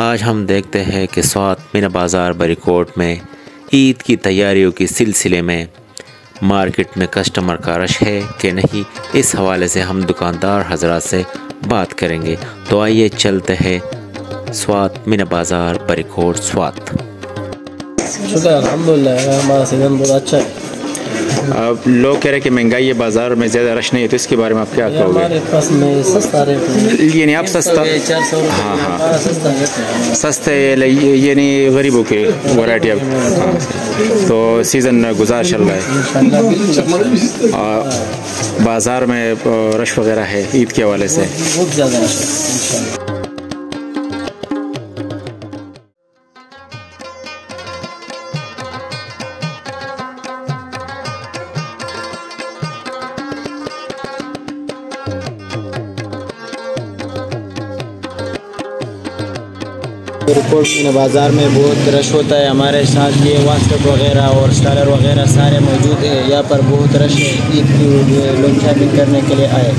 आज हम देखते हैं कि स्वात मीना बाज़ार बरीकोट में ईद की तैयारियों के सिलसिले में मार्केट में कस्टमर का रश है कि नहीं, इस हवाले से हम दुकानदार हजरात से बात करेंगे। तो आइए चलते हैं स्वात मीना बाज़ार बरीकोट स्वात। शुक्र अल्हम्दुलिल्लाह, हमारा सीजन बहुत अच्छा है। अब लोग कह रहे हैं कि महंगाई है, बाज़ार में ज़्यादा रश नहीं है, तो इसके बारे में आप क्या कहोगे? हमारे पास में सस्ता रेट है, यानी आप सस्ता 400 हाँ सस्ता रेट है, सस्ते यानी गरीबों के वैरायटी अब तो सीज़न गुजार चल रहा है। बाज़ार में रश वगैरह है ईद के हवाले से बहुत ज़्यादा रश है। बरीकोट मीना बाज़ार में बहुत रश होता है। हमारे साथ ये वाट्सएप वगैरह और स्टॉलर वगैरह सारे मौजूद हैं। यहाँ पर बहुत रश है, ईद की लोग शॉपिंग करने के लिए आए।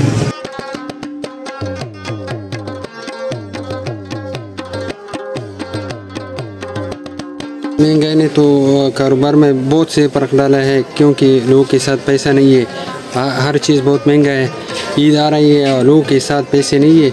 महंगाई ने तो कारोबार में बहुत से फ़र्क डाला है, क्योंकि लोगों के साथ पैसा नहीं है। हर चीज़ बहुत महंगा है। ईद आ रही है और लोगों के साथ पैसे नहीं है।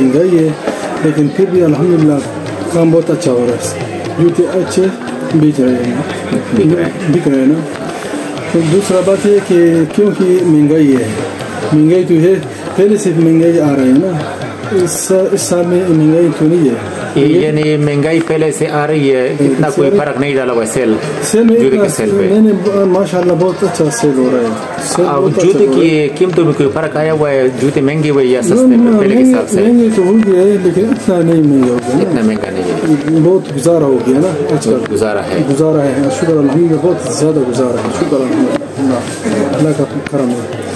महंगाई है, लेकिन फिर भी अल्हम्दुलिल्लाह काम बहुत अच्छा हो रहा है। जूते अच्छे बिक रहे हैं ना। तो दूसरा बात है कि क्योंकि महंगाई है, महंगाई तो है, पहले से महंगाई आ रही है ना। इस साल में महंगाई तो नहीं है। यानी महंगाई पहले से आ रही है, इतना कोई फर्क नहीं डाला हुआ सेल पे। मैंने माशाल्लाह बहुत अच्छा सेल हो रहा है। अब जूते की कीमतों में कोई फर्क आया हुआ है? जूते महंगे हुए या सस्ते पहले के हिसाब से? महंगे तो हो गया है, लेकिन इतना नहीं महंगा हो गया। इतना महंगा नहीं है, बहुत गुजारा हो गया ना आजकल। गुजारा है शुक्र अल्हम्दुलिल्लाह, बहुत ज़्यादा गुजारा है। शुक्र अल्हम्दुलिल्लाह, अल्लाह का करम है।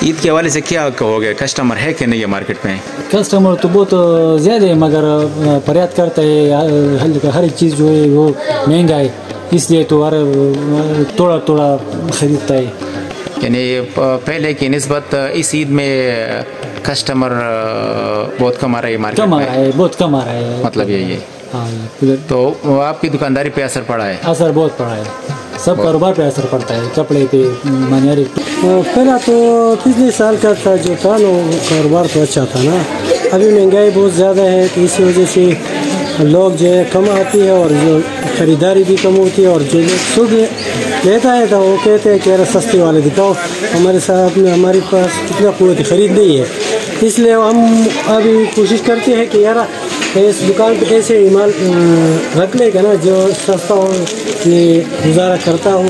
ईद के हवाले से क्या कहोगे? कस्टमर है कि नहीं है मार्केट में? कस्टमर तो बहुत ज़्यादा है, मगर फरियाद करता है हर एक चीज़ जो है वो महंगा है, इसलिए तो हर थोड़ा थोड़ा ख़रीदता है। यानी पहले की निस्बत इस ईद में कस्टमर बहुत कम आ रहा है मार्केट में? कम आ रहा है, बहुत कम आ रहा है। मतलब यही है। हाँ, तो आपकी दुकानदारी पे असर पड़ा है? असर बहुत पड़ा है, सब कारोबार पे असर पड़ता है, कपड़े पे, मनियारी। पहला तो पिछले साल का था जो था ना, कारोबार तो अच्छा था ना। अभी महंगाई बहुत ज़्यादा है, तो इसी वजह से लोग जो है कम आती है और जो ख़रीदारी भी कम होती है। और जो लोग शुद्ध लेता है तो वो कहते हैं कि यार सस्ते वाले दिखाओ, हमारे साथ में हमारे पास कितना क़ुव्वत ख़रीद नहीं है, इसलिए हम अभी कोशिश करते हैं कि यार तो इस दुकान पे ऐसे ही माल रख लेगा ना जो सस्ता हो, ये गुजारा करता हूँ।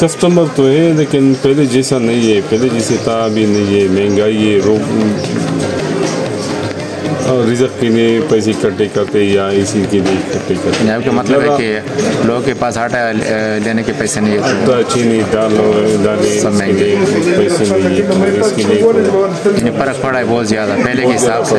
कस्टमर तो है लेकिन पहले जैसा नहीं है, पहले जैसे था अभी नहीं है। महंगाई है, रिजर्व के लिए पैसे इकट्ठे करते या इसी के लिए इकट्ठे करते। आपका मतलब है कि लोगों के पास आटा लेने के पैसे नहीं है, चीनी दालें सब महंगे, पैसे नहीं है, इसके लिए फर्क पड़ा है बहुत ज़्यादा पहले के हिसाब से।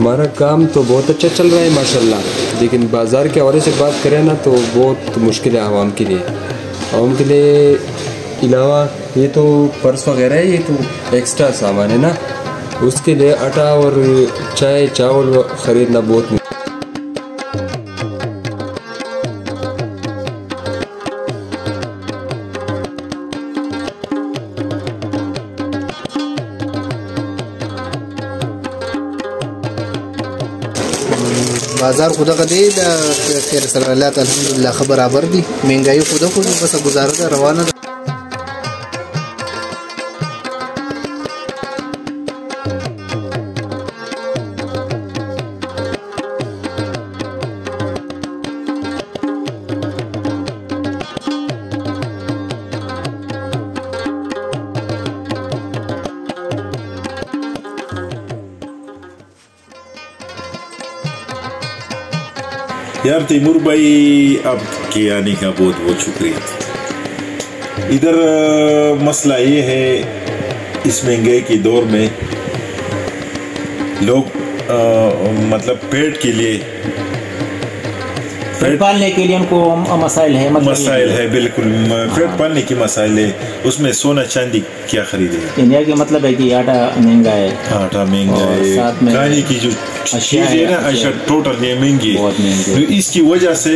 हमारा काम तो बहुत अच्छा चल रहा है माशाल्लाह, लेकिन बाज़ार के हवाले से बात करें ना तो बहुत मुश्किल है आवाम के लिए। आवाम के लिए अलावा ये तो पर्स वगैरह है, ये तो एक्स्ट्रा सामान है ना, उसके लिए आटा और चाय चावल ख़रीदना बहुत बाजार खुदा का दे खैर सलालत अल्हम्दुलिल्लाह खबर बराबर दी महंगाई खुदा को बस गुजारा था रवाना यार तैमूर भाई आपके आने का बहुत बहुत शुक्रिया। इधर मसला ये है इस महंगाई के दौर में लोग मतलब पेट के लिए पेट पालने के लिए उनको मसाइल है, मसाइल है बिल्कुल पेट पालने की मसाइल है। उसमें सोना चांदी क्या खरीदे, इंडिया का मतलब है कि आटा महंगा है, आटा महंगा है, खाने की जो चीजें ना अशा टोटल महंगी है, तो इसकी वजह से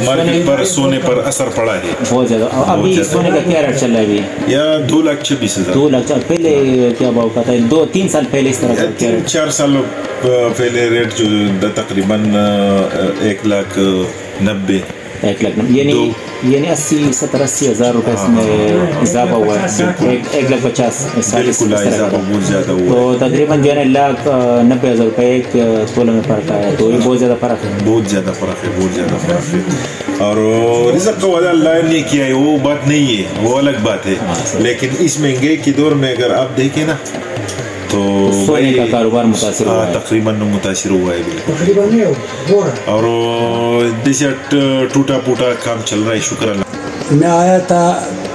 मार्केट पर सोने पर असर पड़ा है बहुत ज्यादा। अभी सोने का क्या रेट चल रहा है अभी? या 2,26,000 2,00,000 पहले क्या भाव का था? 2-3 साल पहले इस तरह का 4 साल पहले रेट जो तकरीबन 1,90,000 यानी 80-70 हज़ार रुपए इसमें इजाफा हुआ है, 1,50,000 बहुत ज्यादा हुआ। तो तकरीबन जो है 1,90,000 रुपए एक तोले में पड़ता है, तो ये बहुत ज्यादा फर्क है, बहुत ज्यादा फर्क है, बहुत ज्यादा फर्क है। और रिज़्क़ का वादा अल्लाह ने किया है वो बात नहीं है, वो अलग बात है, लेकिन इस महंगाई के दौर में अगर आप देखें ना तो सोने का कारोबार मुतासिर हुआ है, तकरीबन मुतासिर हुआ है बिल्कुल। और जैसे टूटा फूटा काम चल रहा है, शुक्र अल्लाह। मैं आया था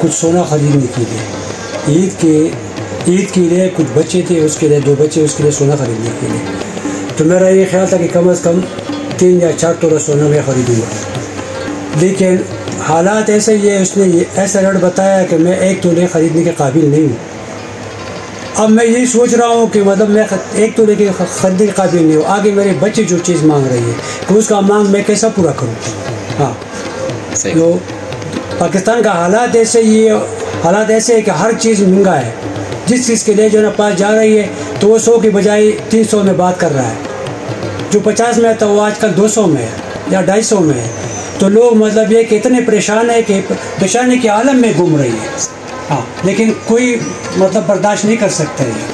कुछ सोना खरीदने के लिए, ईद के लिए कुछ बच्चे थे, उसके लिए 2 बच्चे, उसके लिए सोना खरीदने के लिए। तो मेरा ये ख्याल था कि कम से कम 3 या 4 तोला सोना मैं खरीदूँगा, लेकिन हालात ऐसे ही है, उसने ये ऐसा रेट बताया कि मैं 1 तोले खरीदने के काबिल नहीं हूँ। अब मैं यही सोच रहा हूँ कि मतलब मैं एक तो लेके खरीदने के काबिल नहीं हूँ, आगे मेरे बच्चे जो चीज़ मांग रही है तो उसका मांग मैं कैसा पूरा करूँ। हाँ, तो पाकिस्तान का हालात ऐसे है कि हर चीज़ महंगा है। जिस चीज़ के लिए जो ना पास जा रही है तो वो 100 की बजाय 300 में बात कर रहा है। जो 50 में था वो आजकल 200 में है या 250 में है। तो लोग मतलब ये कि इतने परेशान है कि परेशानी के आलम में घूम रही है। हाँ, लेकिन कोई मतलब बर्दाश्त नहीं कर सकता है।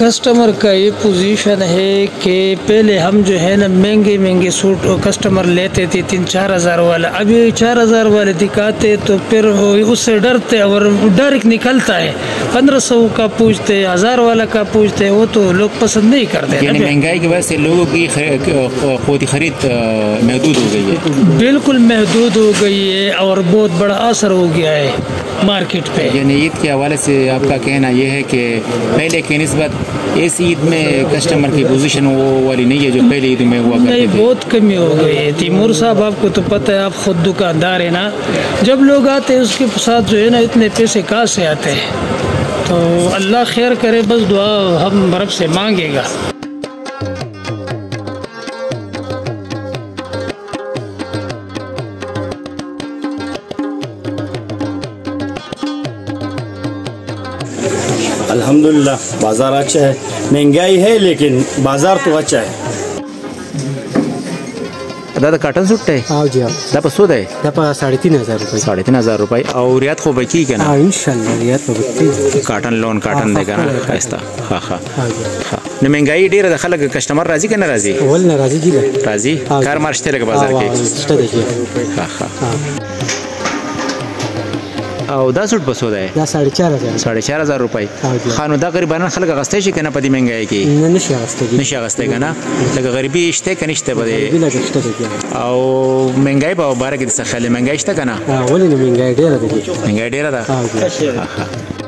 कस्टमर का ये पोजीशन है कि पहले हम जो है ना महंगे महंगे सूट कस्टमर लेते थे 3-4 हज़ार वाला, अभी 4 हज़ार वाले दिखाते तो फिर उससे डरते और डर निकलता है। 1500 का पूछते 1000 वाला का पूछते वो तो लोग पसंद नहीं करते। यानी महंगाई की वजह से लोगों की क़ुव्वत खरीद महदूद हो गई है। बिल्कुल महदूद हो गई है और बहुत बड़ा असर हो गया है मार्केट पे। यानी ईद के हवाले से आपका कहना यह है कि पहले की निस्बत इस ईद में कस्टमर की पोजीशन वो वाली नहीं है जो पहले ईद में हुआ करती थी। नहीं, बहुत कमी हो गई है। तैमूर साहब आपको तो पता है, आप खुद दुकानदार है ना, जब लोग आते हैं उसके साथ जो है ना इतने पैसे कहाँ से आते हैं। तो अल्लाह खैर करे, बस दुआ हम रब से मांगेगा। अल्हम्दुलिल्लाह बाज़ार अच्छा है, महंगाई है लेकिन बाज़ार तो अच्छा है। दादा काटन सूट है? हाँ जी, दा पसोद है? दा पा 3500 रुपए। 3500 रुपए और रियात को बची क्या ना? हाँ इंशाल्लाह रियात को बची। काटन लोन काटन देगा ना ऐसा। हाँ हाँ हाँ। न महंगाई डेर दखल के कस्टमर राजी क्या ना राजी? वल ना राजी जी राजी। कार मार्च तेरे के बाजार के। हाँ हाँ। और 10 सूट बसोदा है? 4500। 4500 रुपए। खानो दा गरीबान खलक गस्ते shi kana padi महंगाई की? नशा गस्ते kana लगा गरीबी इश्ते कनिश्ते पदे। और महंगाई बाव बारह की दस खाली महंगाई इश्ते kana? हाँ वली महंगाई डेरा था। महंगाई डेरा था? हाँ।